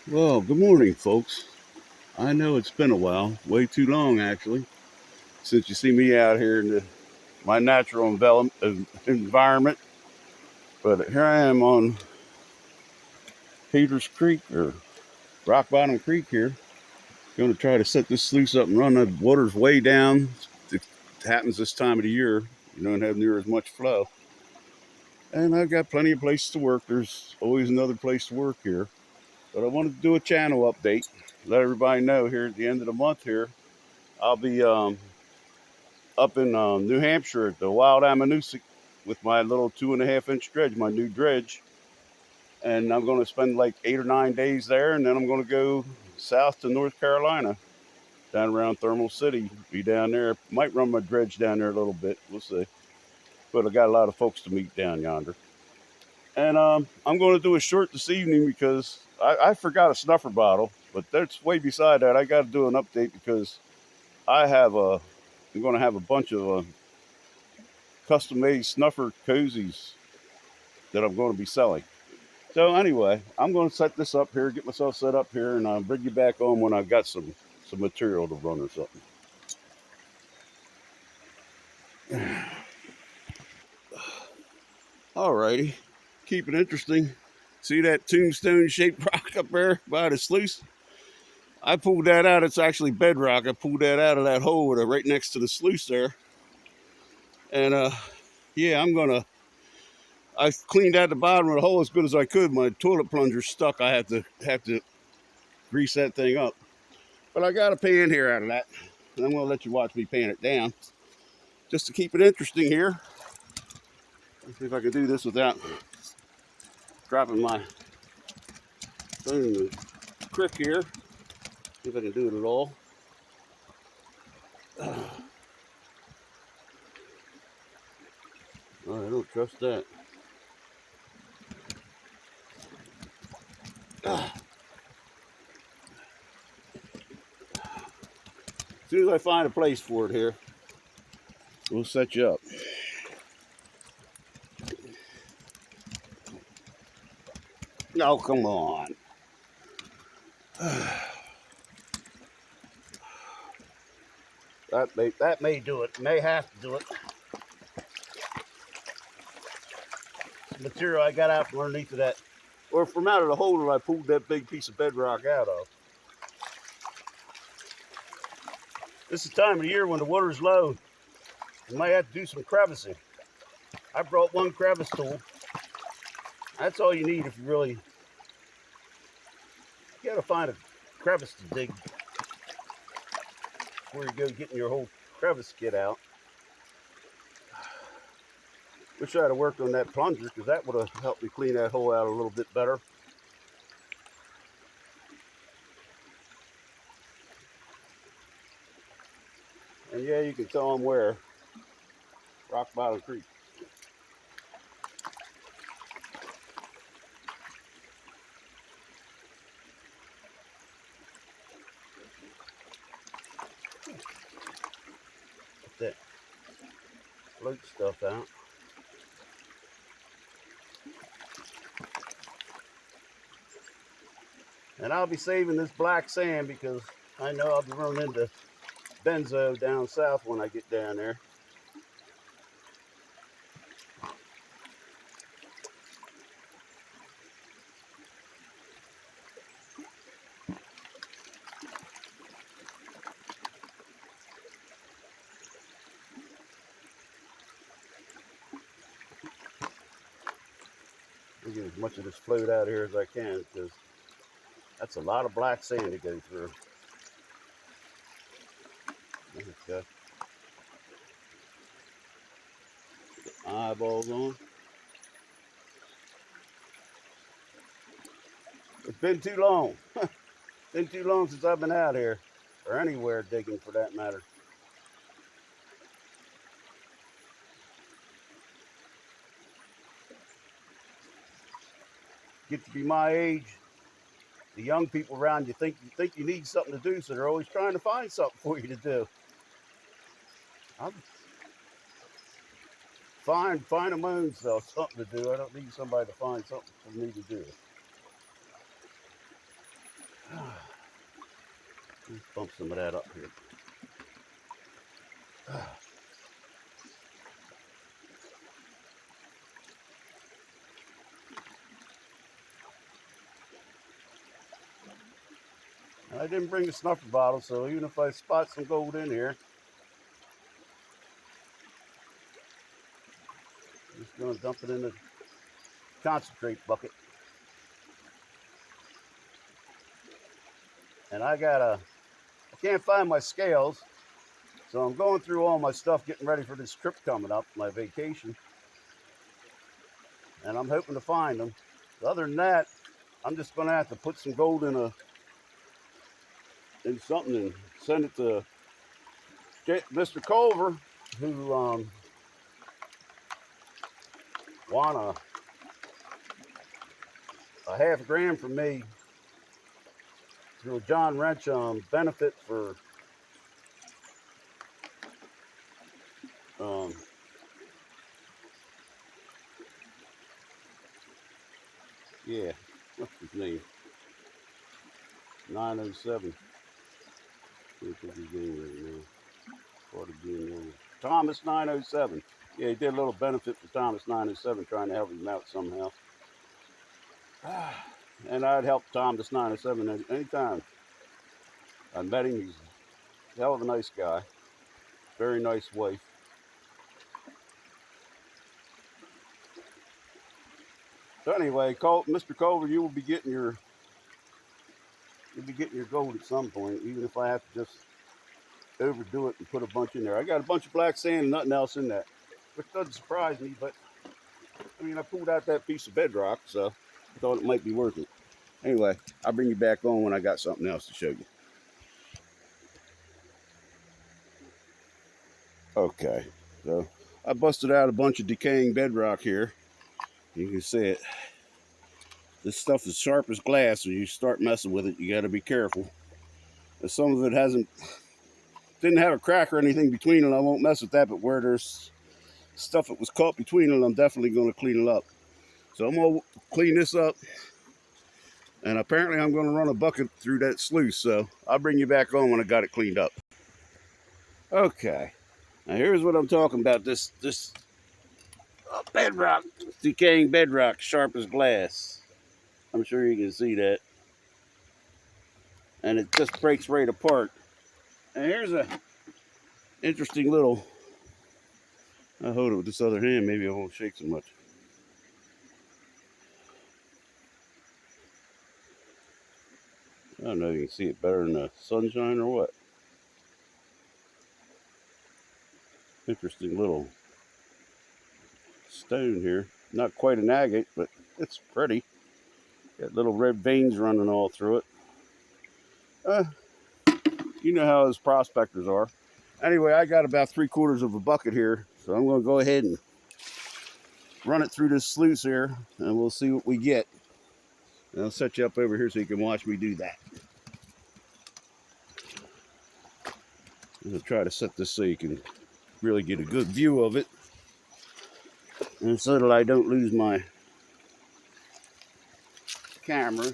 Well, good morning, folks. I know it's been a while, way too long actually, since you see me out here in my natural environment. But here I am on Peters Creek or RockBottom Creek here. Going to try to set this sluice up and run. The water's way down. It happens this time of the year. You don't have near as much flow. And I've got plenty of places to work. There's always another place to work here. But I wanted to do a channel update. Let everybody know here at the end of the month here, I'll be up in New Hampshire at the Wild Amanuensis with my little 2.5 inch dredge, my new dredge. And I'm going to spend like 8 or 9 days there. And then I'm going to go south to North Carolina, down around Thermal City. Be down there. Might run my dredge down there a little bit. We'll see. But I got a lot of folks to meet down yonder. And I'm going to do a short this evening because I forgot a snuffer bottle. But that's way beside that. I got to do an update because I have I'm going to have a bunch of custom made snuffer cozies that I'm going to be selling. So anyway, I'm going to set this up here, get myself set up here, and I'll bring you back on when I've got some material to run or something. Alrighty, keep it interesting. See that tombstone shaped rock up there by the sluice? I pulled that out. It's actually bedrock. I pulled that out of that hole right next to the sluice there. And yeah, I cleaned out the bottom of the hole as good as I could. My toilet plunger stuck. I have to grease that thing up. But I got a pan here out of that. And I'm going to let you watch me pan it down just to keep it interesting here. Let's see if I can do this without dropping my phone in the creek here. See if I can do it at all. Oh, I don't trust that. As soon as I find a place for it here, we'll set you up. Oh, come on. That may do it. May have to do it. The material I got out from underneath of that, or from out of the hole that I pulled that big piece of bedrock out of. This is the time of the year when the water's low. You might have to do some crevicing. I brought one crevice tool. That's all you need if you really, you gotta find a crevice to dig before you go getting your whole crevice kit out. Wish I'd have worked on that plunger because that would have helped me clean that hole out a little bit better. And yeah, you can tell them where. RockBottom Creek. Get that float stuff out. And I'll be saving this black sand because I know I'll be running into benzo down south when I get down there. I'll get as much of this float out here as I can because that's a lot of black sand to go through. Okay. Eyeballs on. It's been too long. Been too long since I've been out here, or anywhere digging for that matter. Get to be my age, the young people around you think you need something to do, so they're always trying to find something for you to do. I'm find them own self something to do. I don't need somebody to find something for me to do. Let's pump some of that up here. I didn't bring a snuffer bottle, so even if I spot some gold in here, I'm just going to dump it in the concentrate bucket. And I can't find my scales, so I'm going through all my stuff, getting ready for this trip coming up, my vacation. And I'm hoping to find them. Other than that, I'm just going to have to put some gold in something and send it to Mr. Culver, who won a half grand from me through a John Wrench benefit for yeah, what's his name? 907. Can't think his name right now. Part of being old. Thomas 907. Yeah, he did a little benefit for Thomas 907, trying to help him out somehow. And I'd help Thomas 907 anytime. I met him. He's a hell of a nice guy. Very nice wife. So anyway, Mr. Culver, you'll be getting your gold at some point, even if I have to just overdo it and put a bunch in there. I got a bunch of black sand and nothing else in that, which doesn't surprise me, but I mean, I pulled out that piece of bedrock, so I thought it might be worth it. Anyway, I'll bring you back on when I got something else to show you. Okay, so I busted out a bunch of decaying bedrock here. You can see it. This stuff is sharp as glass, so you start messing with it, you got to be careful. And some of it didn't have a crack or anything between it. I won't mess with that, but where there's stuff that was caught between it, I'm definitely going to clean it up. So I'm going to clean this up, and apparently I'm going to run a bucket through that sluice, so I'll bring you back on when I got it cleaned up. Okay, now here's what I'm talking about. This bedrock, decaying bedrock, sharp as glass. I'm sure you can see that. And it just breaks right apart. And here's a interesting little, I'll hold it with this other hand, maybe it won't shake so much. I don't know if you can see it better in the sunshine or what. Interesting little stone here. Not quite an agate, but it's pretty. Got little red veins running all through it. You know how those prospectors are. Anyway, I got about 3/4 of a bucket here, so I'm going to go ahead and run it through this sluice here, and we'll see what we get. And I'll set you up over here so you can watch me do that. I'm going to try to set this so you can really get a good view of it, and so that I don't lose my camera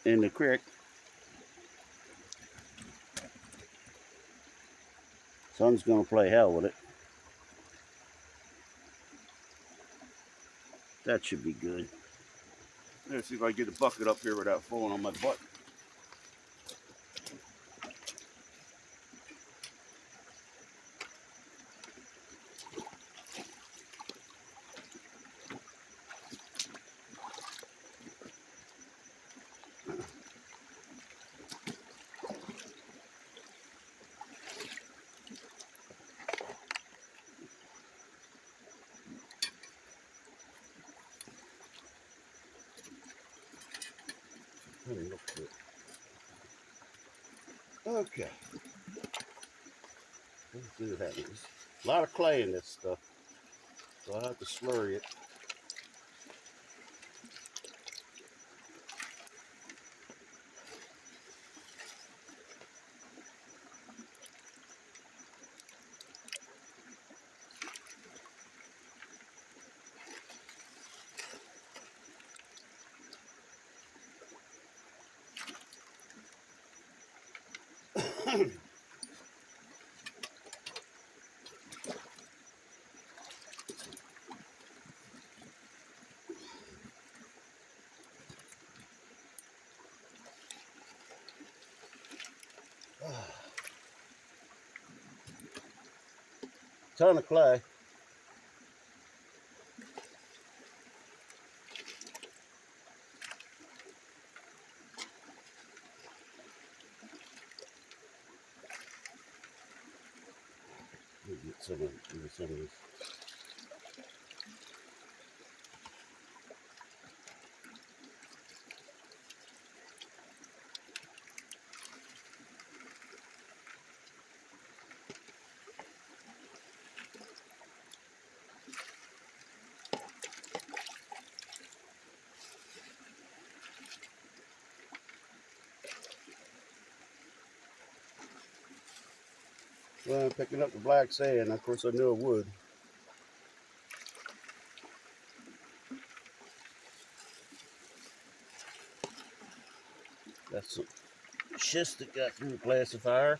in the creek. Sun's going to play hell with it. That should be good. Let's see if I can get a bucket up here without falling on my butt. Okay. Let's see what happens. A lot of clay in this stuff, so I'll have to slurry it. Ton of clay. Get some of this. Well, I'm picking up the black sand. Of course, I knew I would. Got some schist that got through the classifier.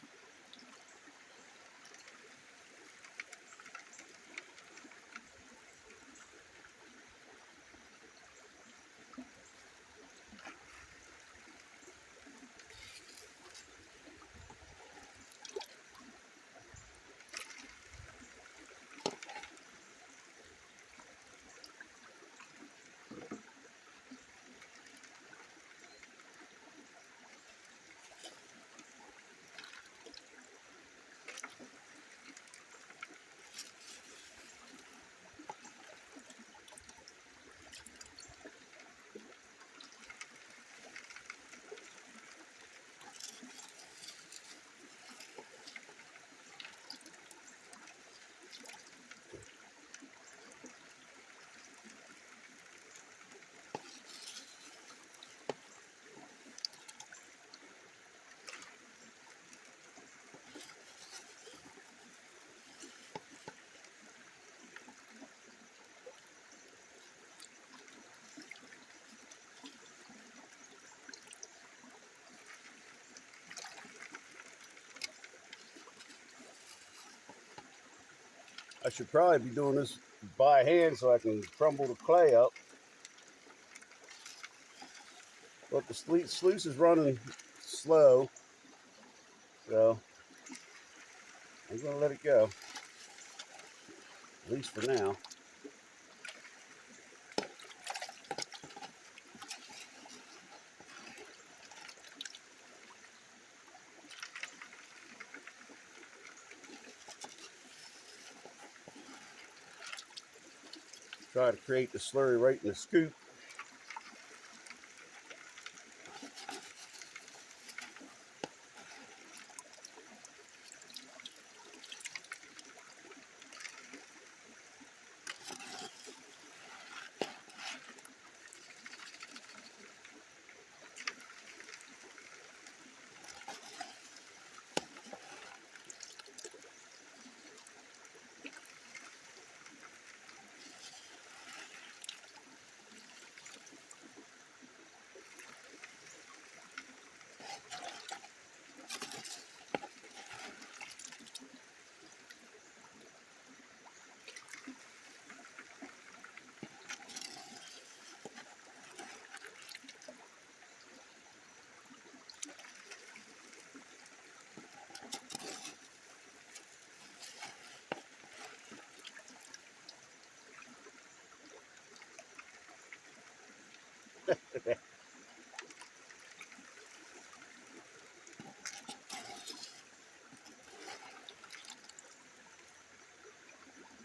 I should probably be doing this by hand so I can crumble the clay up. But the sluice is running slow, so I'm going to let it go, at least for now. Try to create the slurry right in the scoop.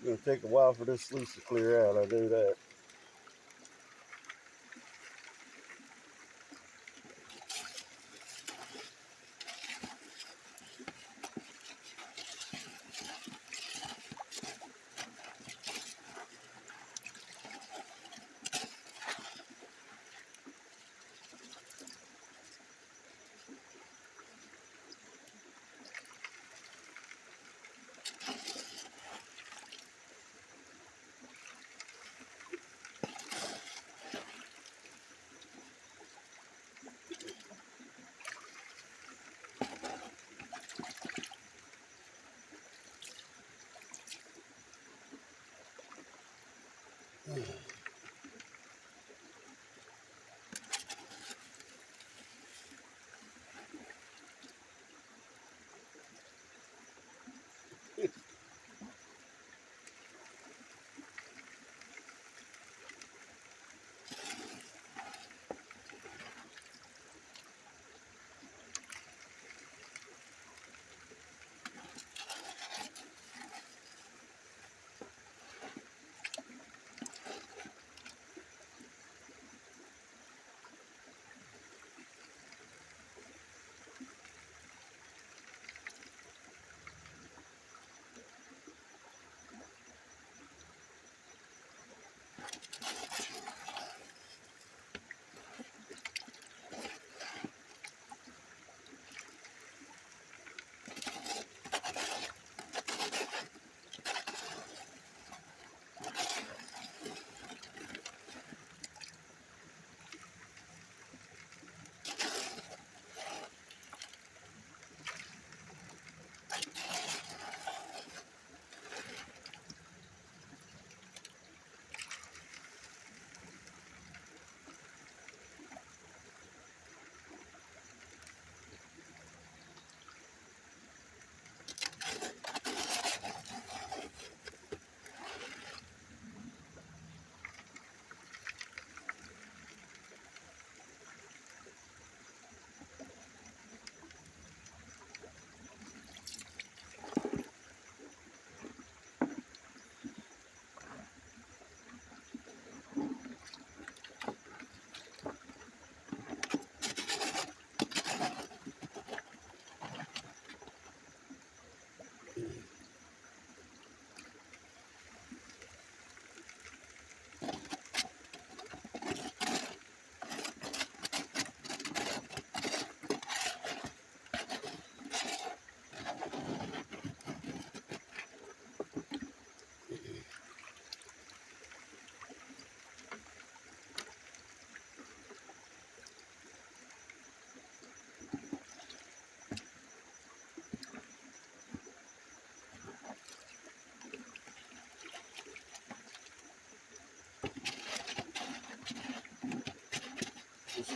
It's going to take a while for this sluice to clear out, I know that.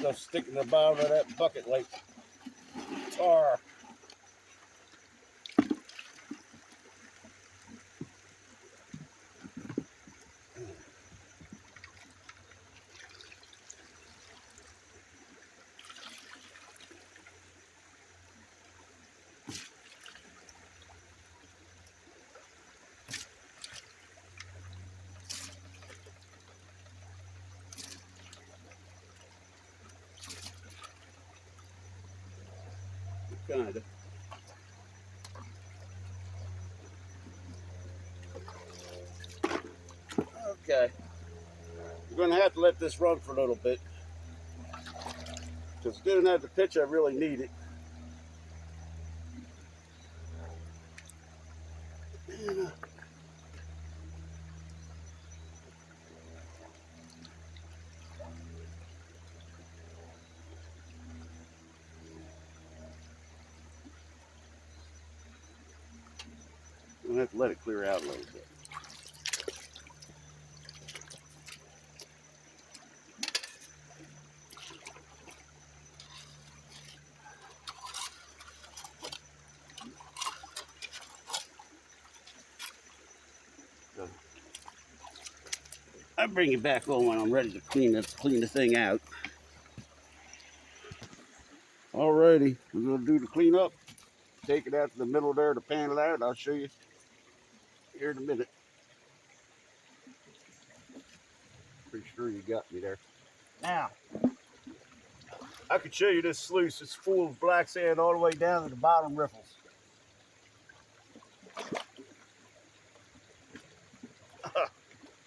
stuff sticking to the bottom of that bucket like tar. Kinda. Okay. We're going to have to let this run for a little bit, because doing that the pitch I really need it. I'm going to have to let it clear out a little bit. I'll bring it back on when I'm ready to clean the thing out. Alrighty, we're going to do the cleanup. Take it out to the middle there to pan it out. I'll show you here in a minute. Pretty sure you got me there. Now, I could show you this sluice. It's full of black sand all the way down to the bottom riffles.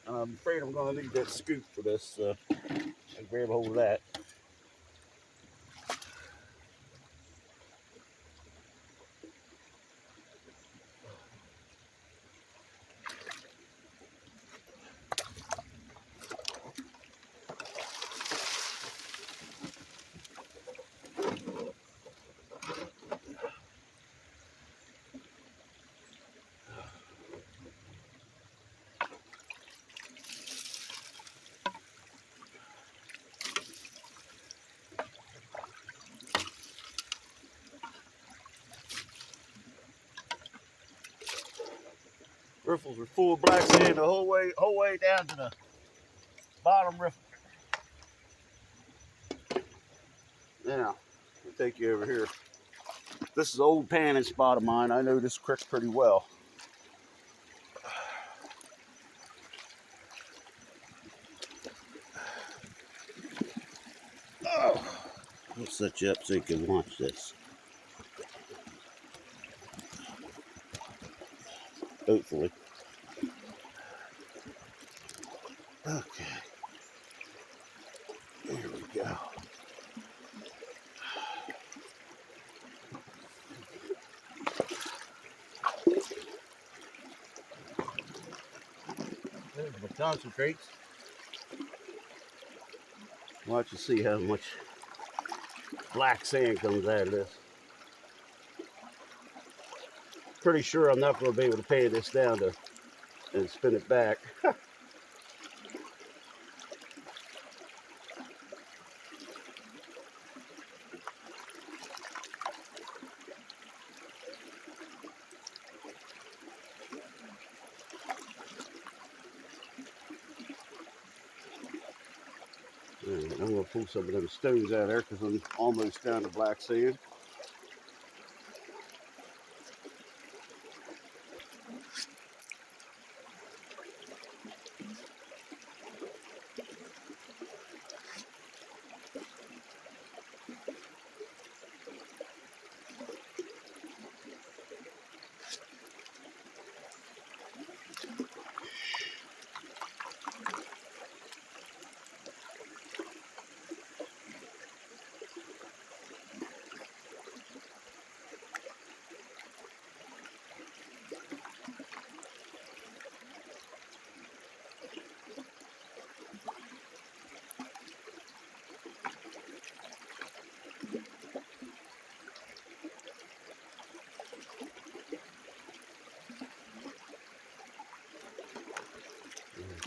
I'm afraid I'm going to need that scoop for this, so I can grab hold of that. Riffles are full of black sand the whole way down to the bottom riffle. Now, I'll take you over here. This is an old panning spot of mine. I know this creek pretty well. Oh, I'll set you up so you can watch this. Hopefully. Okay. There we go. There's the concentrates. Watch and see how much black sand comes out of this. Pretty sure I'm not going to be able to pan this down and spin it back. I'm going to pull some of them stones out of there because I'm almost down to black sand.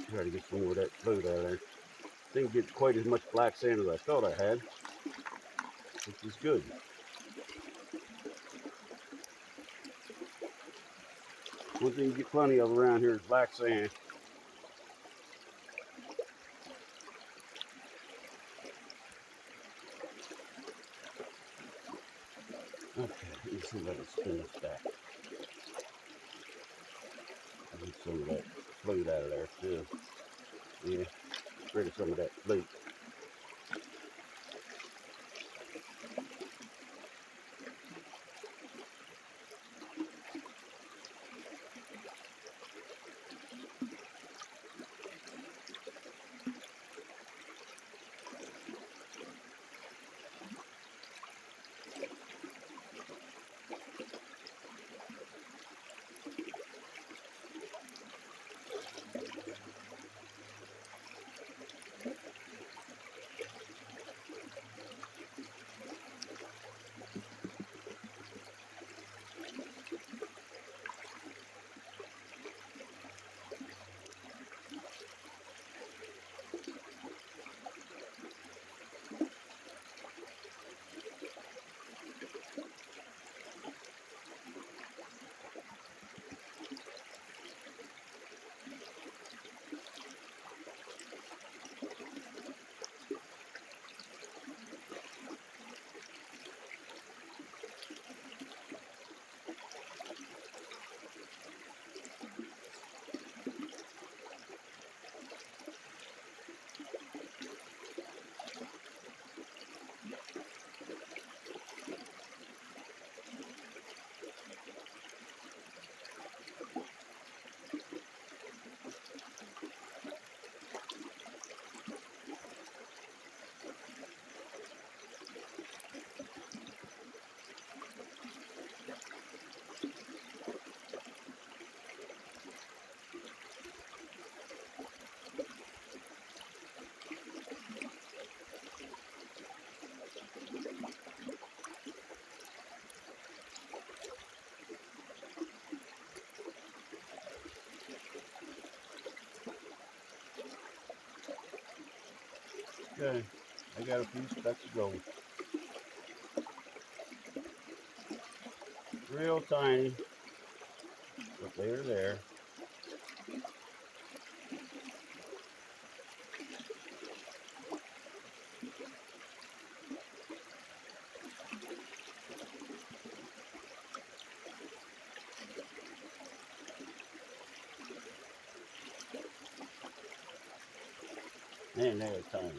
Try to get some more of that float out of there. Didn't get quite as much black sand as I thought I had. which is good. One thing you get plenty of around here is black sand. Okay, let me see if I can spin this back. I need some of that fluid out of there too. Yeah, rid of some of that fluid. Okay, I got a few specks of gold. Real tiny, but they are there. Man, they're tiny.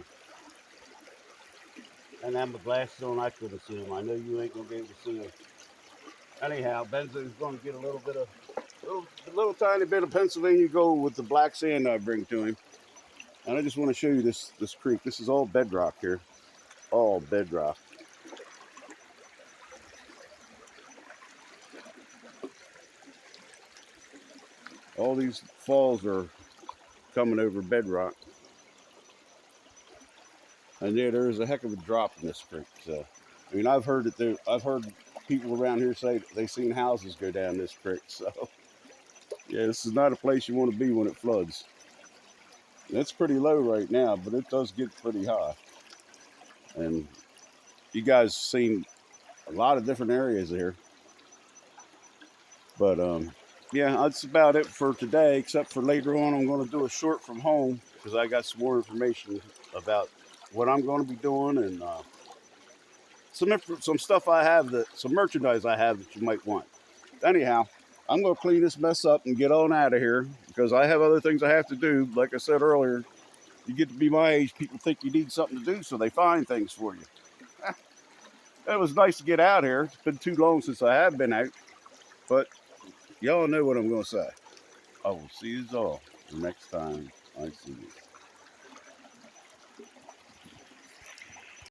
And I have my glasses on, I couldn't see them. I know you ain't gonna be able to see them. Anyhow, Benzo's gonna get a little tiny bit of Pennsylvania gold with the black sand I bring to him. And I just want to show you this creek. This is all bedrock here. All bedrock. All these falls are coming over bedrock. And yeah, there is a heck of a drop in this creek. So, I mean, I've heard people around here say that they've seen houses go down this creek. So, yeah, this is not a place you want to be when it floods. And it's pretty low right now, but it does get pretty high. And you guys seen a lot of different areas here. But yeah, that's about it for today. Except for later on, I'm going to do a short from home because I got some more information about what I'm going to be doing and some stuff I have some merchandise I have that you might want. Anyhow, I'm going to clean this mess up and get on out of here because I have other things I have to do. Like I said earlier, you get to be my age, people think you need something to do, so they find things for you. It was nice to get out here. It's been too long since I have been out, but y'all know what I'm going to say. I will see you all next time I see you.